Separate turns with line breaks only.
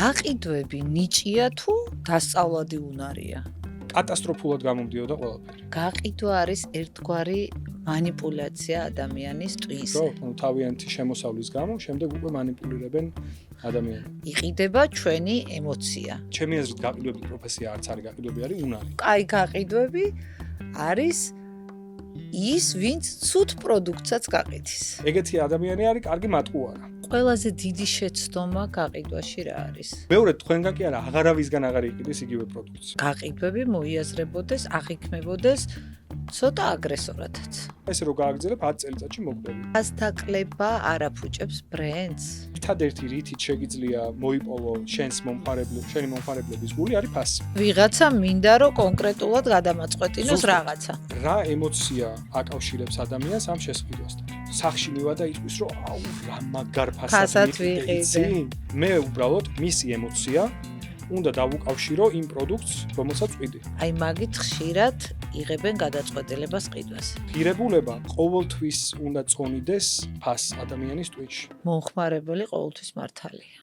გაყიდვები ნიჭია თუ დასწავლადი უნარია?
კატასტროფულად გამომდიოდა ყველაფერი.
გაყიდვა არის ერთგვარი манипуляция ადამიანის ტვინზე.
თავიანთი შემოსავლის გამო შემდეგ უკვე манипуლირებენ ადამიანებს.
იყიდება ჩვენი ემოცია.
ჩემი აზრით გაყიდვები პროფესია არც არის, გაყიდვები არის უნარი.
კაი გაყიდვები არის ის, ვინც ცუდ პროდუქტსაც გაყიდის.
ეგეთი ადამიანი არის კარგი მატყუარა.
ყველაზე დიდი შეცდომა გაყიდვაში რა არის?
მეორე თქვენგან კი არა, აღარავისგან აღარ იყიდეს იგივე პროდუქტს.
გაყიდვები მოიაზრებოდეს, აღიქმებოდეს ცოტა აგრესორათაც.
ესე რომ გააგრძელებ 10 წელიწადში მოგდები.
ასთაკლება არ აფუჭებს ბრენდს.
ერთადერთი რითიც შეგიძლია მოიპოვო შენი მომხმარებლების გული არის ფასი.
ვიღაცა მინდა რომ კონკრეტულად გადამაწყვეტინოს რაღაცა.
რა ემოცია აკავშირებს ადამიანს ამ შესყიდვასთან? სახში მივადა ისთვის რომ აუ რა მაგარ
ფასად
ფასად
ვიყიდე.
მე უბრალოდ მისი ემოცია უნდა დავუკავშირო იმ პროდუქტს, რომელსაც ვყიდი.
აი მაგით ხშირად იღებენ გადაწყვეტილებას ყიდვაზე.
ღირებულება ყოველთვის უნდა წონიდეს ფასს ადამიანის ტვინში.
მომხმარებელი ყოველთვის მართალია.